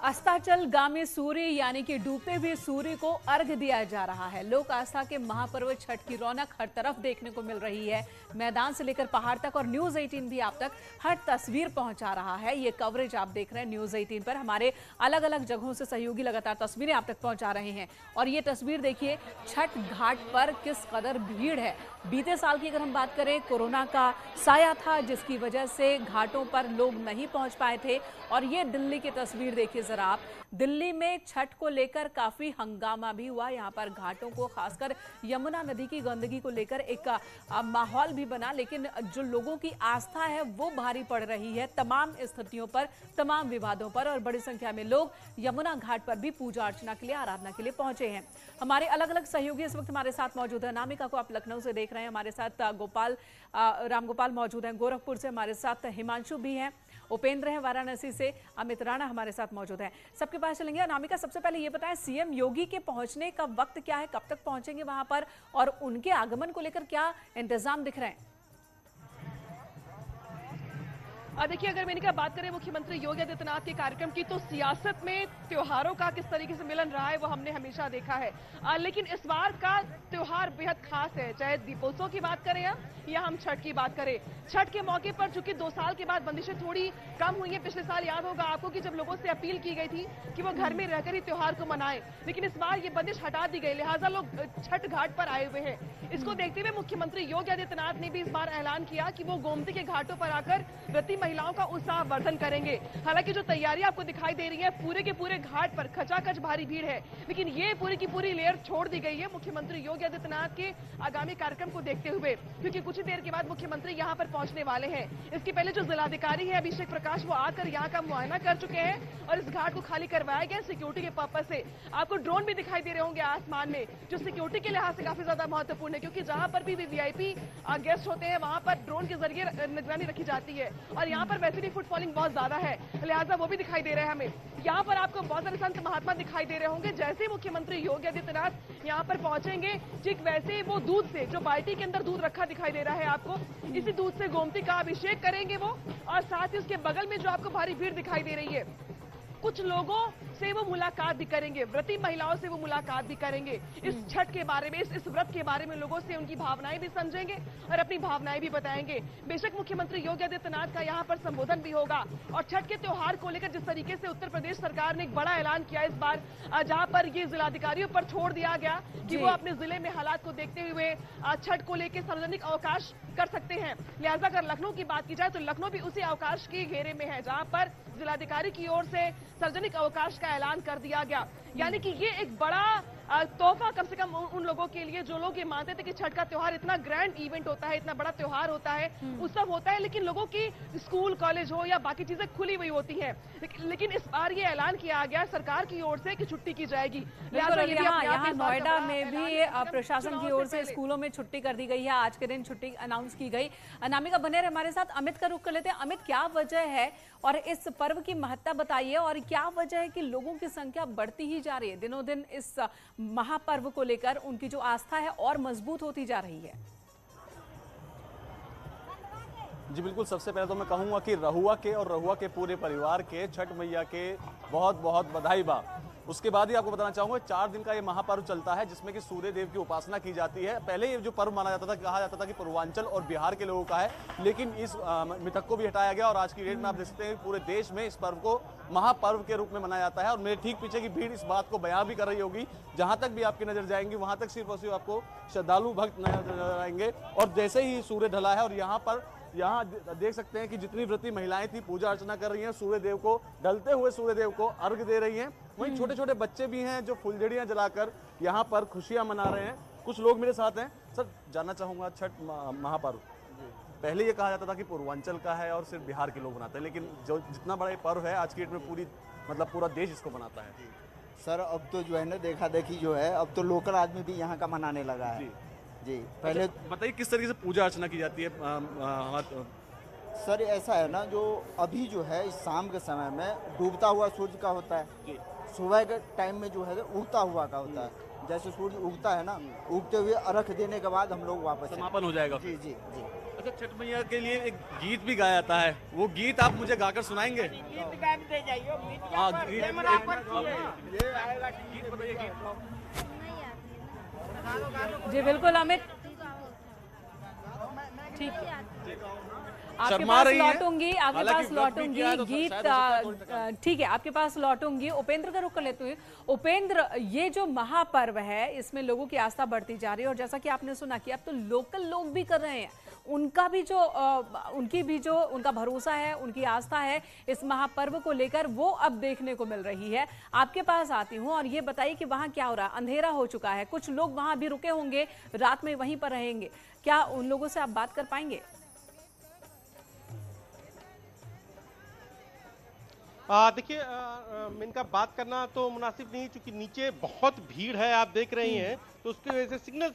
अस्ताचलगामी सूर्य यानी कि डूबते हुए सूर्य को अर्घ दिया जा रहा है। लोक आस्था के महापर्व छठ की रौनक हर तरफ देखने को मिल रही है। मैदान से लेकर पहाड़ तक और न्यूज 18 भी आप तक हर तस्वीर पहुंचा रहा है। ये कवरेज आप देख रहे हैं न्यूज 18 पर। हमारे अलग अलग जगहों से सहयोगी लगातार तस्वीरें आप तक पहुंचा रहे हैं। और ये तस्वीर देखिए छठ घाट पर किस कदर भीड़ है। बीते साल की अगर हम बात करें, कोरोना का साया था जिसकी वजह से घाटों पर लोग नहीं पहुंच पाए थे। और ये दिल्ली की तस्वीर देखिए जरा आप। दिल्ली में छठ को लेकर काफी हंगामा भी हुआ। यहाँ पर घाटों को, खासकर यमुना नदी की गंदगी को लेकर एक माहौल भी बना, लेकिन जो लोगों की आस्था है वो भारी पड़ रही है तमाम स्थितियों पर, तमाम विवादों पर। और बड़ी संख्या में लोग यमुना घाट पर भी पूजा अर्चना के लिए, आराधना के लिए पहुंचे हैं। हमारे अलग अलग सहयोगी इस वक्त हमारे साथ मौजूद है। अनामिका को आप लखनऊ से देख रहे हैं, हमारे साथ रामगोपाल मौजूद हैं, गोरखपुर से हमारे साथ हिमांशु भी हैं, उपेंद्र हैं वाराणसी से, अमित राणा हमारे साथ मौजूद हैं। सबके पास चलेंगे। अनामिका, सबसे पहले ये बताएं, सीएम योगी के पहुंचने का वक्त क्या है, कब तक पहुंचेंगे वहां पर, और उनके आगमन को लेकर क्या इंतजाम दिख रहे हैं? देखिए, अगर मैंने बात करें मुख्यमंत्री योगी आदित्यनाथ के कार्यक्रम की, तो सियासत में त्योहारों का किस तरीके से मिलन रहा है वो हमने हमेशा देखा है। लेकिन इस बार का त्योहार बेहद खास है, चाहे दीपोत्सव की बात करें या हम छठ की बात करें। छठ के मौके पर चूंकि 2 साल के बाद बंदिशें थोड़ी कम हुई हैं, पिछले साल याद होगा आपको कि जब लोगों से अपील की गई थी कि वो घर में रहकर ही त्योहार को मनाएं, लेकिन इस बार ये बंदिश हटा दी गई, लिहाजा लोग छठ घाट पर आए हुए हैं। इसको देखते हुए मुख्यमंत्री योगी आदित्यनाथ ने भी इस बार ऐलान किया कि वो गोमती के घाटों पर आकर व्रती महिलाओं का उत्साह वर्धन करेंगे। हालांकि जो तैयारी आपको दिखाई दे रही है, पूरे के पूरे घाट पर खचाखच भारी भीड़ है, लेकिन ये पूरी की पूरी लेयर छोड़ दी गई है मुख्यमंत्री योगी आदित्यनाथ के आगामी कार्यक्रम को देखते हुए, क्योंकि कुछ ही देर के बाद मुख्यमंत्री यहां पर पहुंचने वाले हैं। इसके पहले जो जिलाधिकारी है अभिषेक प्रकाश, वो आकर यहां का मुआयना कर चुके हैं और इस घाट को खाली करवाया गया सिक्योरिटी के पर्पज से। आपको ड्रोन भी दिखाई दे रहे होंगे आसमान में, जो सिक्योरिटी के लिहाज से काफी ज्यादा महत्वपूर्ण है, क्योंकि जहां पर भी वीआईपी गेस्ट होते हैं वहां पर ड्रोन के जरिए निगरानी रखी जाती है। और यहाँ पर वैसे भी फुटफॉलिंग बहुत ज्यादा है, लिहाजा वो भी दिखाई दे रहा है हमें। यहाँ पर आपको बहुत सारे संत महात्मा दिखाई दे रहे होंगे। जैसे ही मुख्यमंत्री योगी आदित्यनाथ यहाँ पर पहुंचेंगे, ठीक वैसे ही वो दूध से, जो बाल्टी के अंदर दूध रखा दिखाई दे रहा है आपको, इसी दूध से गोमती का अभिषेक करेंगे वो। और साथ ही उसके बगल में जो आपको भारी भीड़ दिखाई दे रही है, कुछ लोगों से वो मुलाकात भी करेंगे, व्रती महिलाओं से वो मुलाकात भी करेंगे। इस छठ के बारे में, इस व्रत के बारे में लोगों से उनकी भावनाएं भी समझेंगे और अपनी भावनाएं भी बताएंगे। बेशक मुख्यमंत्री योगी आदित्यनाथ का यहाँ पर संबोधन भी होगा। और छठ के त्योहार को लेकर जिस तरीके से उत्तर प्रदेश सरकार ने एक बड़ा ऐलान किया इस बार, जहाँ पर ये जिलाधिकारियों पर छोड़ दिया गया कि वो अपने जिले में हालात को देखते हुए छठ को लेकर सार्वजनिक अवकाश कर सकते हैं। लिहाजा अगर लखनऊ की बात की जाए तो लखनऊ भी उसी अवकाश के घेरे में है, जहाँ पर जिलाधिकारी की ओर से सार्वजनिक अवकाश का ऐलान कर दिया गया। यानी कि ये एक बड़ा तोहफा कम से कम उन लोगों के लिए जो लोग ये मानते थे कि छठ का त्योहार इतना ग्रैंड इवेंट होता है, इतना बड़ा त्योहार होता है, उत्सव होता है, लेकिन लोगों की स्कूल कॉलेज हो या बाकी चीजें खुली हुई होती हैं। लेकिन इस बार ये ऐलान किया गया सरकार की ओर से कि छुट्टी की जाएगी। यहाँ नोएडा में भी प्रशासन की ओर से स्कूलों में छुट्टी कर दी गई है। आज के दिन छुट्टी अनाउंस की गई। अनामिका बने रहे हमारे साथ। अमित का रुख कर लेते हैं। अमित, क्या वजह है और इस पर्व की महत्ता बताइए, और क्या वजह है कि लोगों की संख्या बढ़ती ही जा रही है दिनों दिन, इस महापर्व को लेकर उनकी जो आस्था है और मजबूत होती जा रही है? जी बिल्कुल, सबसे पहले तो मैं कहूँगा कि रहुआ के और रहुआ के पूरे परिवार के छठ मैया के बहुत बहुत बधाई बा। उसके बाद ही आपको बताना चाहूँगा, 4 दिन का ये महापर्व चलता है जिसमें कि सूर्य देव की उपासना की जाती है। पहले ये जो पर्व माना जाता था, कहा जाता था कि पूर्वांचल और बिहार के लोगों का है, लेकिन इस मिथक को भी हटाया गया और आज की डेट में आप देख सकते हैं पूरे देश में इस पर्व को महापर्व के रूप में मनाया जाता है। और मेरे ठीक पीछे की भीड़ इस बात को बयां भी कर रही होगी। जहाँ तक भी आपकी नजर जाएंगी वहाँ तक सिर्फ और सिर्फ आपको श्रद्धालु भक्त नजर आएंगे। और जैसे ही सूर्य ढला है और यहाँ देख सकते हैं कि जितनी व्रती महिलाएं थी पूजा अर्चना कर रही हैं, सूर्य देव को, ढलते हुए सूर्य देव को अर्घ दे रही हैं। वहीं छोटे छोटे बच्चे भी हैं जो फुलझड़ियां जलाकर यहाँ पर खुशियां मना रहे हैं। कुछ लोग मेरे साथ हैं। सर, जानना चाहूँगा, छठ महापर्व पहले ये कहा जाता था कि पूर्वांचल का है और सिर्फ बिहार के लोग मनाते हैं, लेकिन जो जितना बड़ा ये पर्व है आज की डेट में पूरा देश इसको मनाता है। सर, अब तो जो है ना देखा देखी जो है, अब तो लोकल आदमी भी यहाँ का मनाने लगा है। जी पहले बताइए किस तरीके से पूजा अर्चना की जाती है? सर, ऐसा है ना, जो अभी जो है इस शाम के समय में डूबता हुआ सूर्य का होता है, सुबह के टाइम में जो है उगता हुआ का होता है। जैसे सूर्य उगता है ना, उगते हुए अर्घ देने के बाद हम लोग वापस समापन हो जाएगा। जी जी जी। अच्छा, छठ मैया के लिए एक गीत भी गाया जाता है, वो गीत आप मुझे गाकर सुनाएंगे? गीत गा दे जाइए, हाँ, गीत बताइए, गीत। जी बिल्कुल अमित, ठीक है, आपके शर्मा पास रही हैं। लौटूंगी, आपके हालांकि पास व्रत भी लौटूंगी किया है तो गीत, शायद हो सकता है थोड़ी तकलीफ। ठीक है, आपके पास लौटूंगी। उपेंद्र का रुख कर लेते हुए, उपेंद्र, ये जो महापर्व है इसमें लोगों की आस्था बढ़ती जा रही है और जैसा कि आपने सुना कि अब तो लोकल लोग भी कर रहे हैं, उनका भी जो उनका भरोसा है, उनकी आस्था है इस महापर्व को लेकर, वो अब देखने को मिल रही है। आपके पास आती हूँ और ये बताइए कि वहाँ क्या हो रहा है? अंधेरा हो चुका है, कुछ लोग वहाँ भी रुके होंगे, रात में वहीं पर रहेंगे, क्या उन लोगों से आप बात कर पाएंगे? देखिए, इनका बात करना तो मुनासिब नहीं, क्योंकि नीचे बहुत भीड़ है, आप देख रही हैं, तो उसकी वजह से सिग्नल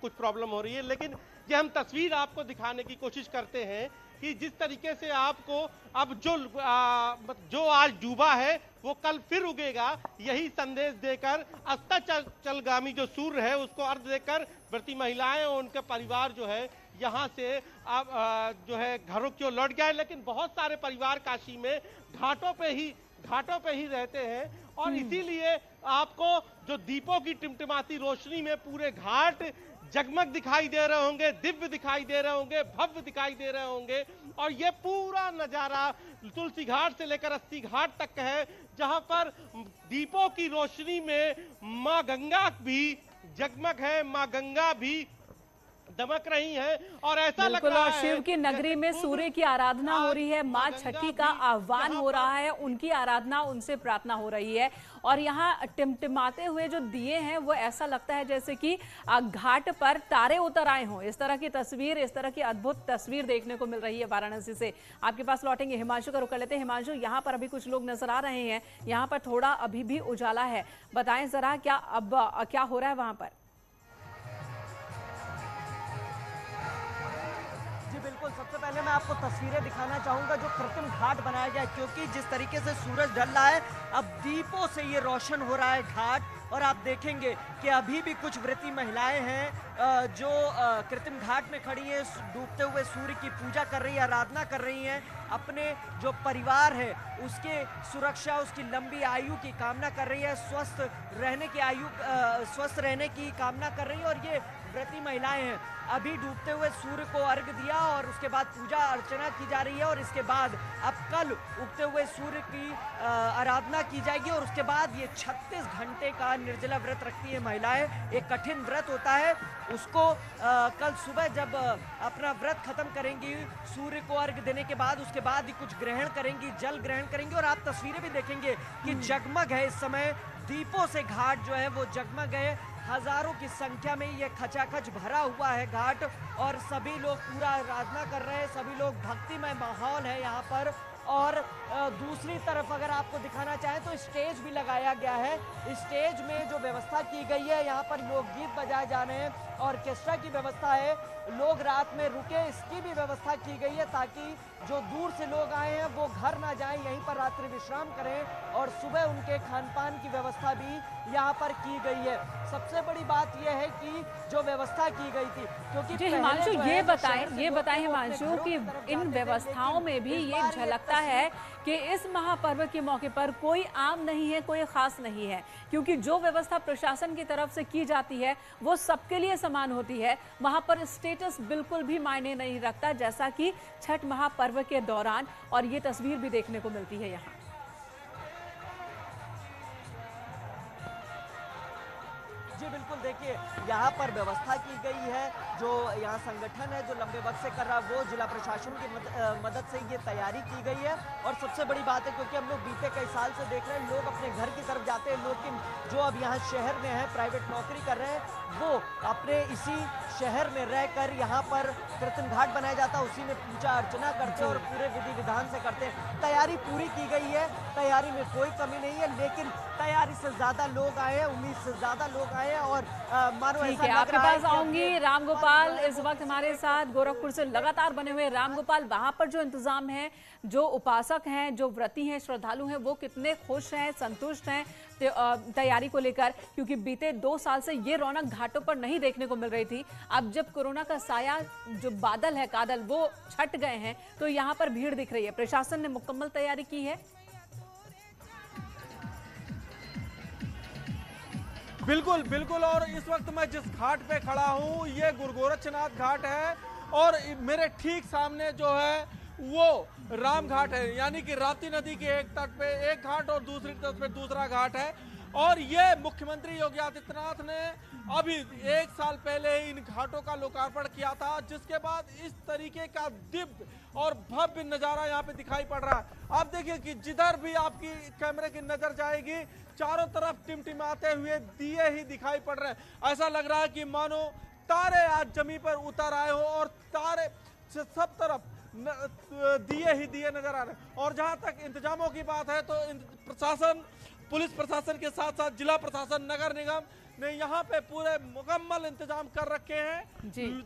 कुछ प्रॉब्लम हो रही है। लेकिन ये हम तस्वीर आपको दिखाने की कोशिश करते हैं कि जिस तरीके से आपको अब जो आज डूबा है वो कल फिर उगेगा, यही संदेश देकर अस्ताचलगामी जो सूर्य है उसको अर्घ देकर व्रती महिलाएं और उनके परिवार जो है यहाँ से अब जो है घरों की ओर लौट गए। लेकिन बहुत सारे परिवार काशी में घाटों पे ही रहते हैं और इसीलिए आपको जो दीपों की टिमटिमाती रोशनी में पूरे घाट जगमग दिखाई दे रहे होंगे, दिव्य दिखाई दे रहे होंगे, भव्य दिखाई दे रहे होंगे। और ये पूरा नजारा तुलसी घाट से लेकर अस्सी घाट तक का है, जहां पर दीपों की रोशनी में मां गंगा भी जगमग है, मां गंगा भी दमक रही हैं और ऐसा लग रहा है शिव की नगरी में सूर्य की आराधना हो रही है, माँ छठी का आह्वान हो रहा है, उनकी आराधना, उनसे प्रार्थना हो रही है। और यहाँ टिमटिमाते हुए जो दिए हैं वो ऐसा लगता है जैसे कि घाट पर तारे उतर आए हों। इस तरह की तस्वीर, इस तरह की अद्भुत तस्वीर देखने को मिल रही है वाराणसी से। आपके पास लौटेंगे, हिमांशु का रुख कर लेते हैं। हिमांशु, यहाँ पर अभी कुछ लोग नजर आ रहे हैं, यहाँ पर थोड़ा अभी भी उजाला है, बताएं जरा क्या हो रहा है वहां पर? बिल्कुल, सबसे पहले मैं आपको तस्वीरें दिखाना चाहूंगा जो कृत्रिम घाट बनाया गया है, क्योंकि जिस तरीके से सूरज ढल रहा है अब दीपों से ये रोशन हो रहा है घाट। और आप देखेंगे कि अभी भी कुछ व्रती महिलाएं हैं जो कृत्रिम घाट में खड़ी हैं, डूबते हुए सूर्य की पूजा कर रही है, आराधना कर रही हैं, अपने जो परिवार है उसके सुरक्षा, उसकी लंबी आयु की कामना कर रही है, स्वस्थ रहने की कामना कर रही है। और ये व्रती महिलाएं हैं, अभी डूबते हुए सूर्य को अर्घ दिया और उसके बाद पूजा अर्चना की जा रही है और इसके बाद अब कल उगते हुए सूर्य की आराधना की जाएगी। और उसके बाद ये 36 घंटे का निर्जला व्रत रखती है महिलाएं। एक कठिन व्रत होता है, उसको कल सुबह जब अपना व्रत खत्म करेंगी, सूर्य को अर्घ देने के बाद उसके बाद ही कुछ ग्रहण करेंगी, जल ग्रहण करेंगी। और आप तस्वीरें भी देखेंगे कि जगमग है, इस समय दीपों से घाट जो है वो जगमग है, हजारों की संख्या में ये खचाखच भरा हुआ है घाट और सभी लोग पूरा आराधना कर रहे हैं, सभी लोग भक्तिमय माहौल है यहाँ पर। और दूसरी तरफ अगर आपको दिखाना चाहें तो स्टेज भी लगाया गया है। स्टेज में जो व्यवस्था की गई है, यहाँ पर लोकगीत बजाए जा रहे हैं, ऑर्केस्ट्रा की व्यवस्था है, लोग रात में रुके इसकी भी व्यवस्था की गई है ताकि जो दूर से लोग आए हैं वो घर ना जाएं, यहीं पर रात्रि विश्राम करें। और सुबह उनके खान पान की व्यवस्था भी यहाँ पर की गई है। सबसे बड़ी बात यह है कि जो व्यवस्था की गई थी, क्योंकि हिमांशु ये बताएं हिमांशु कि इन व्यवस्थाओं में भी ये झलकता है कि इस महापर्व के मौके पर कोई आम नहीं है, कोई खास नहीं है, क्योंकि जो व्यवस्था प्रशासन की तरफ से की जाती है वो सबके लिए समान होती है। वहां पर स्टेटस बिल्कुल भी मायने नहीं रखता, जैसा कि छठ महापर्व के दौरान, और ये तस्वीर भी देखने को मिलती है यहाँ। जी बिल्कुल, देखिए यहाँ पर व्यवस्था की गई है, जो यहाँ संगठन है जो लंबे वक्त से कर रहा है वो जिला प्रशासन की मदद से ये तैयारी की गई है। और सबसे बड़ी बात है, क्योंकि हम लोग बीते कई साल से देख रहे हैं लोग अपने घर की तरफ जाते हैं, लेकिन जो अब यहाँ शहर में है, प्राइवेट नौकरी कर रहे हैं, वो अपने इसी शहर में रहकर यहाँ पर कृत्रिम घाट बनाया जाता है, उसी में पूजा अर्चना करते हैं और पूरे विधि विधान से करते हैं। तैयारी पूरी की गई है, तैयारी में कोई कमी नहीं है, लेकिन तैयारी से ज़्यादा लोग आए हैं, उम्मीद से ज़्यादा लोग आए हैं। और और मानो ठीक ऐसा है, लग आपके रहा है पास कि अब आऊंगी। ये रामगोपाल इस वक्त हमारे साथ गोरखपुर से लगातार बने हुए। रामगोपाल, वहां पर जो इंतजाम है, जो उपासक हैं, जो व्रती हैं, श्रद्धालु हैं, वो कितने खुश हैं, संतुष्ट हैं तैयारी को लेकर? क्योंकि बीते 2 साल से ये रौनक घाटों पर नहीं देखने को मिल रही थी। अब जब कोरोना का साया, जो बादल है, कादल, वो छट गए हैं, तो यहाँ पर भीड़ दिख रही है। प्रशासन ने मुकम्मल तैयारी की है। बिल्कुल बिल्कुल। और इस वक्त मैं जिस घाट पे खड़ा हूँ, ये गुरुगोरक्षनाथ घाट है और मेरे ठीक सामने जो है वो राम घाट है, यानी कि राप्ती नदी के एक तट पे एक घाट और दूसरी तट पे दूसरा घाट है। और ये मुख्यमंत्री योगी आदित्यनाथ ने अभी 1 साल पहले इन घाटों का लोकार्पण किया था, जिसके बाद इस तरीके का दिव्य और भव्य नजारा यहाँ पे दिखाई पड़ रहा है। आप देखिए कि जिधर भी आपकी कैमरे की नजर जाएगी, चारों तरफ टिमटिमाते हुए दिए ही दिखाई पड़ रहे हैं। ऐसा लग रहा है कि मानो तारे आज जमीन पर उतर आए हो और तारे से सब तरफ दिए ही दिए नजर आ रहे हैं। और जहां तक इंतजामों की बात है, तो प्रशासन, पुलिस प्रशासन के साथ साथ जिला प्रशासन, नगर निगम ने यहाँ पे पूरे मुकम्मल इंतजाम कर रखे हैं,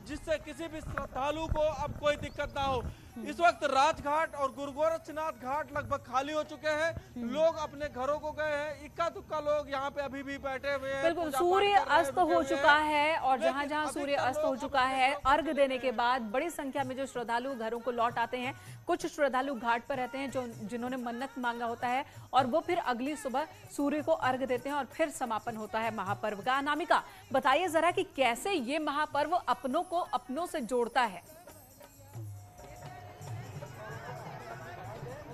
जिससे किसी भी श्रद्धालु को अब कोई दिक्कत ना हो। इस वक्त राजघाट और गुरुगोरक्षनाथ घाट लगभग खाली हो चुके हैं। लोग अपने घरों को गए हैं, इक्का दुक्का लोग यहाँ पे अभी भी बैठे हुए हैं। बिल्कुल, सूर्य अस्त हो चुका है और जहां जहां सूर्य अस्त हो चुका है, अर्घ देने के बाद बड़ी संख्या में जो श्रद्धालु घरों को लौट आते हैं। कुछ श्रद्धालु घाट पर रहते हैं जिन्होंने मन्नत मांगा होता है, और वो फिर अगली सुबह सूर्य को अर्घ देते हैं और फिर समापन होता है महापर्व का। अनामिका, बताइए जरा कि कैसे ये महापर्व अपनों को अपनों से जोड़ता है?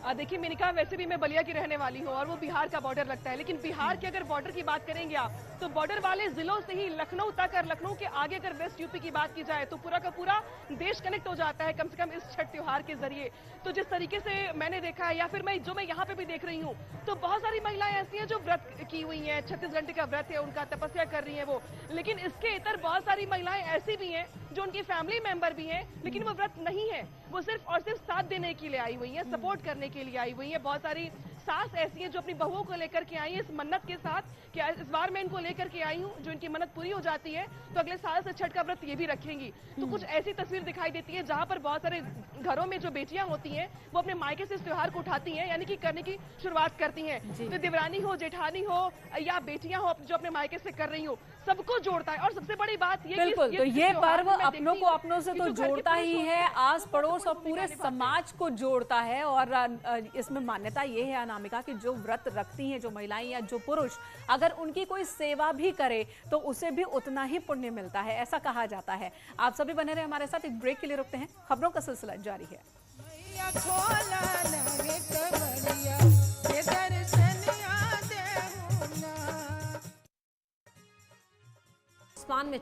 देखिए मेनका, वैसे भी मैं बलिया की रहने वाली हूँ और वो बिहार का बॉर्डर लगता है, लेकिन बिहार के अगर बॉर्डर की बात करेंगे आप, तो बॉर्डर वाले जिलों से ही लखनऊ तक, और लखनऊ के आगे अगर वेस्ट यूपी की बात की जाए तो पूरा का पूरा देश कनेक्ट हो जाता है, कम से कम इस छठ त्योहार के जरिए। तो जिस तरीके से मैंने देखा है, या फिर मैं यहाँ पे भी देख रही हूँ, तो बहुत सारी महिलाएं ऐसी हैं जो व्रत की हुई हैं, 36 घंटे का व्रत है उनका, तपस्या कर रही है वो। लेकिन इसके इतर बहुत सारी महिलाएं ऐसी भी हैं जो उनकी फैमिली मेंबर भी हैं, लेकिन वो व्रत नहीं है, वो सिर्फ और सिर्फ साथ देने के लिए आई हुई है, सपोर्ट करने के लिए आई हुई है। बहुत सारी सास ऐसी हैं जो अपनी बहुओं को लेकर के आई है इस मन्नत के साथ कि इस बार मैं इनको लेकर के आई हूँ, जो इनकी मन्नत पूरी हो जाती है तो अगले साल से छठ का व्रत ये भी रखेंगी। तो कुछ ऐसी तस्वीर दिखाई देती है जहां पर बहुत सारे घरों में जो बेटियां होती हैं वो अपने मायके से इस त्योहार को उठाती हैं, यानी कि करने की शुरुआत करती हैं। तो देवरानी हो, जेठानी हो या बेटियां हो जो अपने मायके से कर रही हो, सबको जोड़ता है। और सबसे बड़ी बात ये, बिल्कुल, तो ये पर्व अपनों को अपनों से तो जोड़ता ही है, आस पड़ोस और पूरे समाज को जोड़ता है। और इसमें मान्यता ये है अनामिका कि जो व्रत रखती हैं जो महिलाएं या जो पुरुष, अगर उनकी कोई सेवा भी करे तो उसे भी उतना ही पुण्य मिलता है, ऐसा कहा जाता है। आप सभी बने रहे हमारे साथ, एक ब्रेक के लिए रुकते हैं, खबरों का सिलसिला जारी है। आसमान में